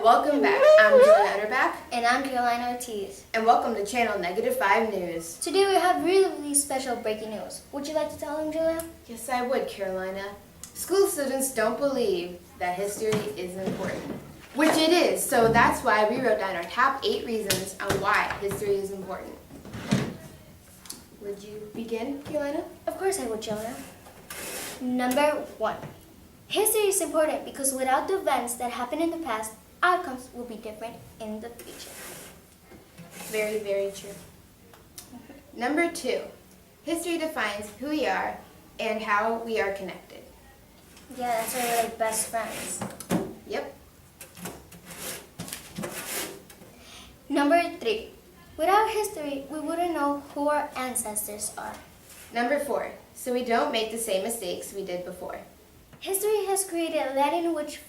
welcome back. I'm Julia Utterback. And I'm Carolina Ortiz. And welcome to Channel -5 News. Today we have really special breaking news. Would you like to tell them, Julia? Yes, I would, Carolina. School students don't believe that history is important, which it is. So that's why we wrote down our top 8 reasons on why history is important. Would you begin, Carolina? Of course I would, Julia. Number 1. History is important because without the events that happened in the past, outcomes will be different in the future. Very, very true. Number 2. History defines who we are and how we are connected. Yeah, that's why we're like best friends. Yep. Number 3. Without history, we wouldn't know who our ancestors are. Number 4. So we don't make the same mistakes we did before. History has created Latin, which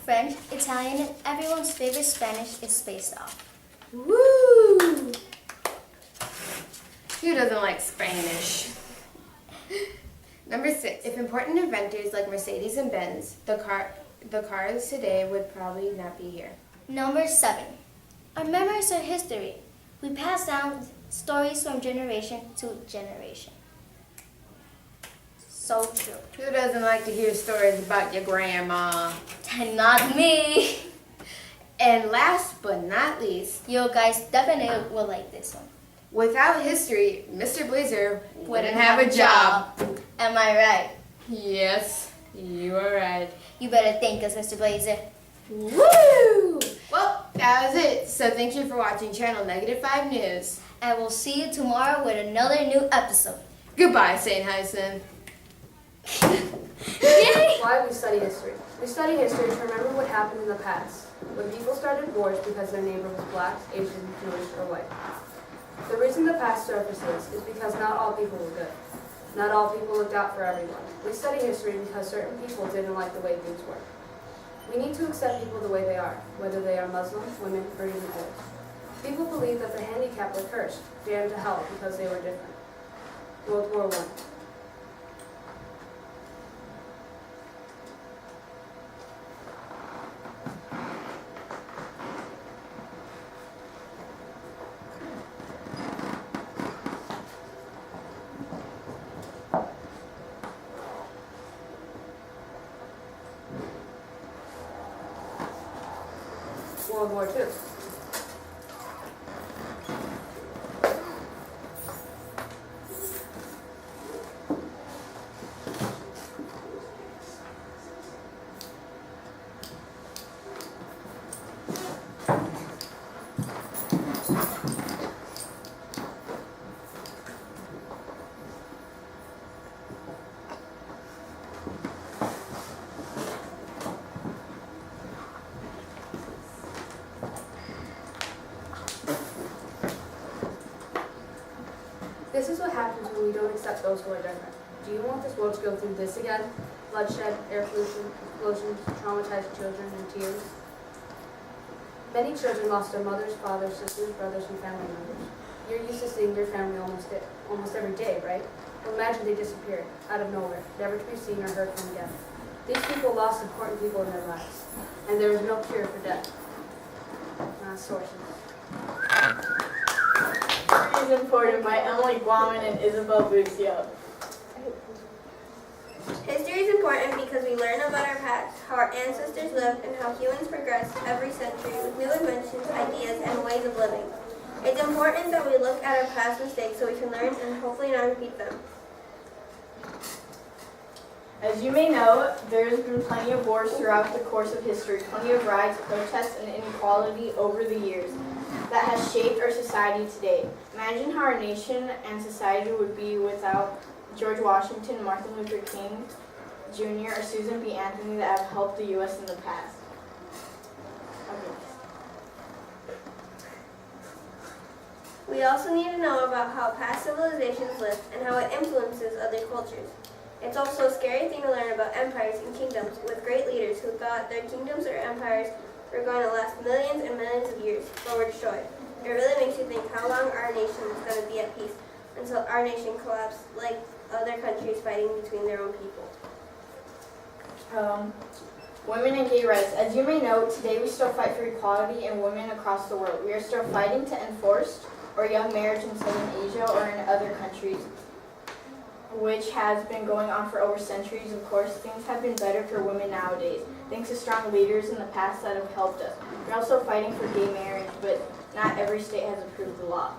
French, Italian, and everyone's favorite Spanish is based off. Woo! Who doesn't like Spanish? Number 6. If important inventors like Mercedes and Benz, the cars today would probably not be here. Number 7. Our memories are history. We pass down stories from generation to generation. So true. Who doesn't like to hear stories about your grandma? Not me. And last but not least, You guys definitely will like this one. without history, Mr. Blazer wouldn't have a job. Am I right? Yes, you are right. You better thank us, Mr. Blazer. Woo! Well, that was it. So thank you for watching Channel -5 News. And we'll see you tomorrow with another new episode. Goodbye, St. Hyacinth. Yay! Why we study history. We study history to remember what happened in the past, when people started wars because their neighbor was black, Asian, Jewish, or white. The reason the past surfaces is because not all people were good. Not all people looked out for everyone. We study history because certain people didn't like the way things were. We need to accept people the way they are, whether they are Muslim, women, or even old. People believe that the handicapped were cursed, damned to hell because they were different. World War I. World War II. This is what happens when we don't accept those who are different. Do you want this world to go through this again? Bloodshed, air pollution, explosions, traumatized children, and tears? Many children lost their mothers, fathers, sisters, brothers, and family members. You're used to seeing your family almost every day, right? Well, imagine they disappeared, out of nowhere, never to be seen or heard from again. These people lost important people in their lives, and there is no cure for death. Sources. Is Important by Emily Guaman and Isabel Bucio. History is important because we learn about our past, how our ancestors lived, and how humans progressed every century with new inventions, ideas, and ways of living. It's important that we look at our past mistakes so we can learn and hopefully not repeat them. As you may know, there has been plenty of wars throughout the course of history, plenty of riots, protests, and inequality over the years that has shaped our society today. Imagine how our nation and society would be without George Washington, Martin Luther King Jr., or Susan B. Anthony that have helped the U.S. in the past. Okay. We also need to know about how past civilizations lived and how it influences other cultures. It's also a scary thing to learn about empires and kingdoms with great leaders who thought their kingdoms or empires were going to last millions and millions of years, but were destroyed. It really makes you think how long our nation is going to be at peace until our nation collapses like other countries fighting between their own people. Women and gay rights. As you may know, today we still fight for equality in women across the world. We are still fighting to enforce young marriage in Southern Asia or in other countries, which has been going on for over centuries. Of course, things have been better for women nowadays, thanks to strong leaders in the past that have helped us. We're also fighting for gay marriage, but not every state has approved the law.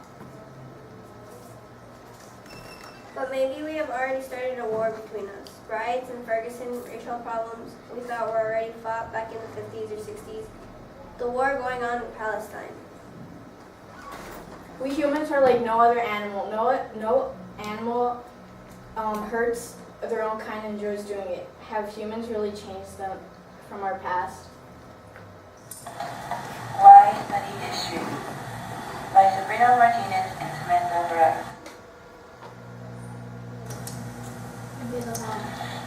But maybe we have already started a war between us. Riots in Ferguson, racial problems we thought were already fought back in the 50s or 60s. The war going on in Palestine. We humans are like no other animal. No animal hurts their own kind and enjoys doing it. Have humans really changed them from our past? Why Study History? By Sabrina Martinez and Samantha Barrera.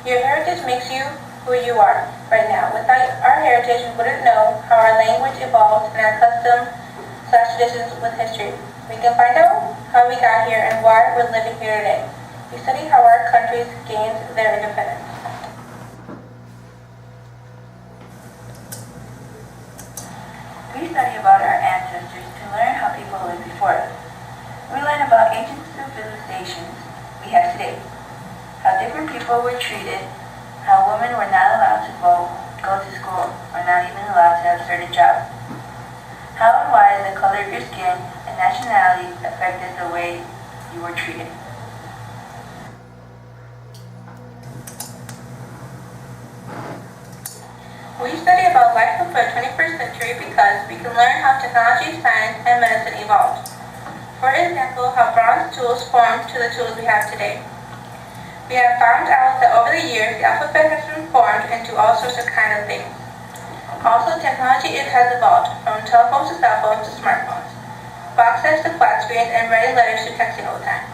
Your heritage makes you who you are right now. Without our heritage, we wouldn't know how our language evolved and our customs/traditions with history. We can find out how we got here and why we're living here today. We study how our countries gained their independence. We study about our ancestors to learn how people lived before us. We learn about ancient civilizations we have today, how different people were treated, how women were not allowed to go to school, or not even allowed to have certain jobs, how and why the color of your skin and nationality affected the way you were treated. We study about life before the 21st century because we can learn how technology, science, and medicine evolved. For example, how bronze tools formed to the tools we have today. We have found out that over the years, the alphabet has been formed into all sorts of kind of things. Also, technology has evolved from telephones to cell phones to smartphones, boxes to flat screens, and writing letters to texting all the time.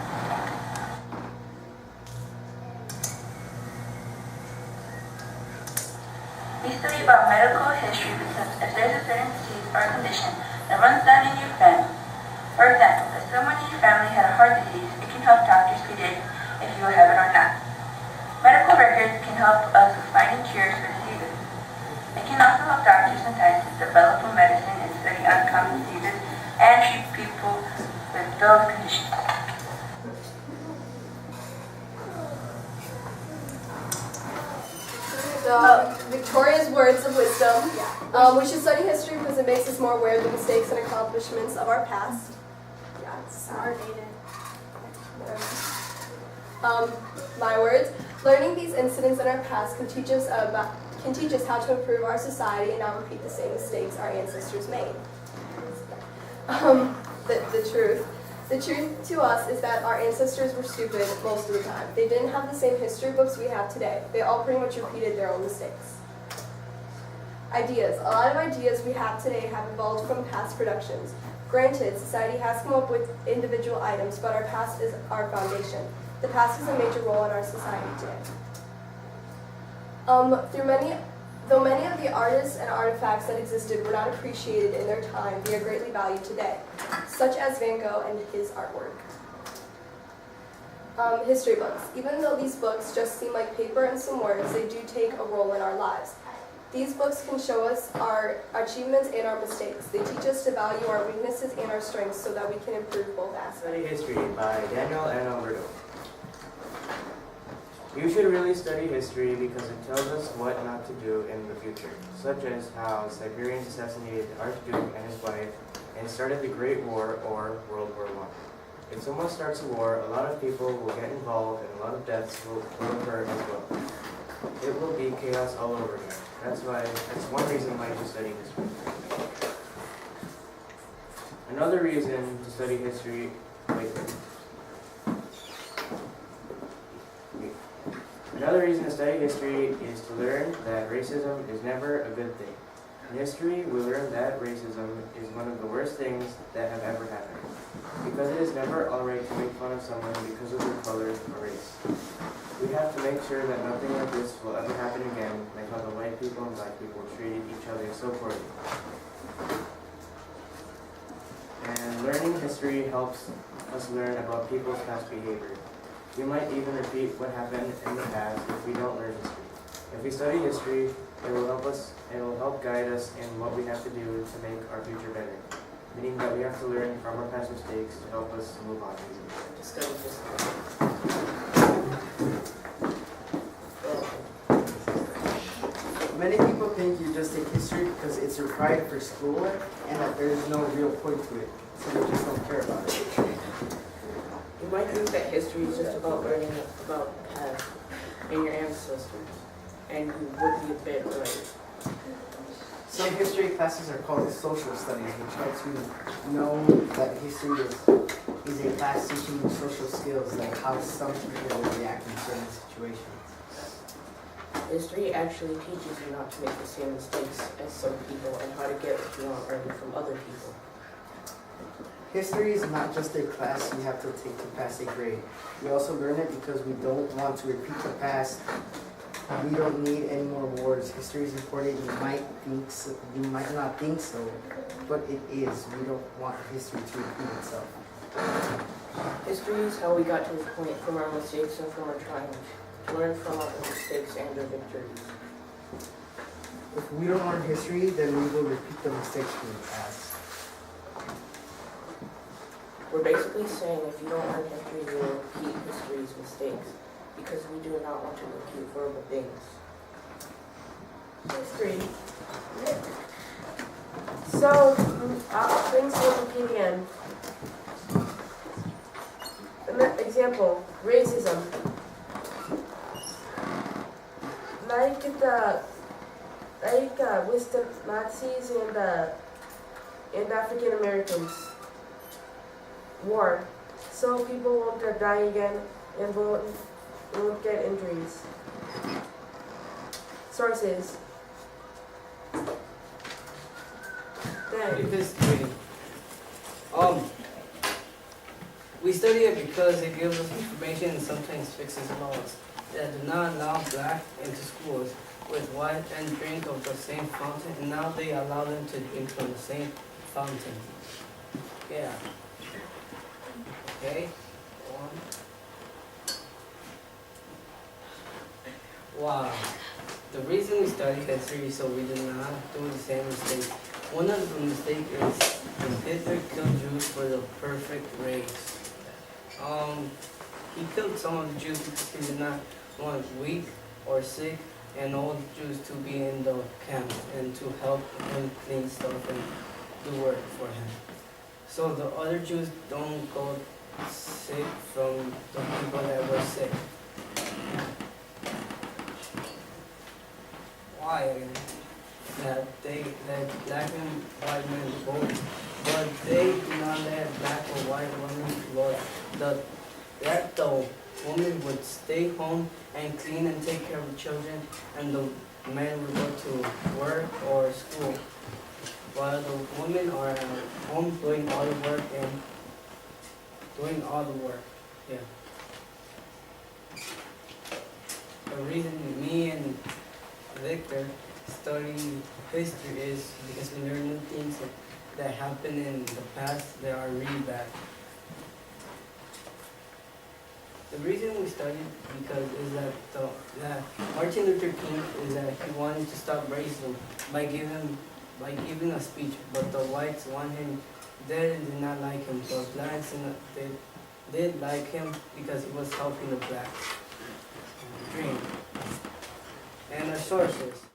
We study about medical history because if there's a certain disease or condition that runs down in your family, for example, if someone in your family had a heart disease, it can help doctors predict if you will have it or not. Medical records can help us with finding cures for diseases. It can also help doctors and scientists develop a medicine and study uncommon diseases and treat people with those conditions. Victoria's words of wisdom. We should study history because it makes us more aware of the mistakes and accomplishments of our past. Yeah, it's smart. My words. Learning these incidents in our past can teach us how to improve our society and not repeat the same mistakes our ancestors made. The truth to us is that our ancestors were stupid most of the time. They didn't have the same history books we have today. They all pretty much repeated their own mistakes. Ideas. A lot of ideas we have today have evolved from past productions. Granted, society has come up with individual items, but our past is our foundation. The past is a major role in our society today. Though many of the artists and artifacts that existed were not appreciated in their time, they are greatly valued today, such as Van Gogh and his artwork. History books. Even though these books just seem like paper and some words, they do take a role in our lives. These books can show us our achievements and our mistakes. They teach us to value our weaknesses and our strengths so that we can improve both aspects. Study History by Daniel and Alberto. You should really study history because it tells us what not to do in the future, such as how Siberians assassinated the Archduke and his wife and started the Great War or World War I. If someone starts a war, a lot of people will get involved and a lot of deaths will occur as well. It will be chaos all over again. That's one reason why you study history. Another reason to study history, Another reason to study history is to learn that racism is never a good thing. In history, we learn that racism is one of the worst things that have ever happened, because it is never alright to make fun of someone because of their color or race. We have to make sure that nothing like this will ever happen again, like how the white people and black people treated each other so poorly. And learning history helps us learn about people's past behavior. We might even repeat what happened in the past if we don't learn history. If we study history, It will help us. It will help guide us in what we have to do to make our future better. Meaning that we have to learn from our past mistakes to help us move on. Discover history. Many people think you just take history because it's required for schoolwork and that there's no real point to it, so they just don't care about it. You might think that history is just about learning about the past and your ancestors, and you would be a bit right. Some history classes are called social studies, which helps you know that history is a class teaching you social skills, like how some people will react in certain situations. History actually teaches you not to make the same mistakes as some people and how to get what you want earned from other people. History is not just a class you have to take to pass a grade. We also learn it because we don't want to repeat the past. We don't need any more wars. History is important. You might not think so, but it is. We don't want history to repeat itself. History is how we got to this point, from our mistakes and from our triumphs. Learn from our mistakes and our victories. If we don't learn history, then we will repeat the mistakes from the past. We're basically saying if you don't learn history, you will repeat history's mistakes, because we do not want to repeat horrible things. History. So, things will repeat again. An example, racism. With the Nazis and African Americans. War. So people won't die again and won't get injuries. Sources. Then. History. We study it because it gives us information and sometimes fixes laws that do not allow black into schools with white and drink of the same fountain, and now they allow them to drink from the same fountain. Yeah. Okay. Wow. The reason we study history is so we do not do the same mistake. One of the mistakes is Hitler killed Jews for the perfect race. He killed some of the Jews because he did not want weak or sick and old Jews to be in the camp and to help him clean stuff and do work for him. So the other Jews don't go sick from the people that were sick. Why? That black and white men vote, but they do not let black or white women vote. That the woman would stay home and clean and take care of the children, and the men would go to work or school, while the women are at home doing all the work and doing all the work. Yeah. The reason me and Victor study history is because we learn new things that happened in the past that are really bad. The reason we studied because is that Martin Luther King is that he wanted to stop racism by giving a speech, but the whites want him. They did not like him. The blacks they did like him because he was helping the blacks dream. And our sources.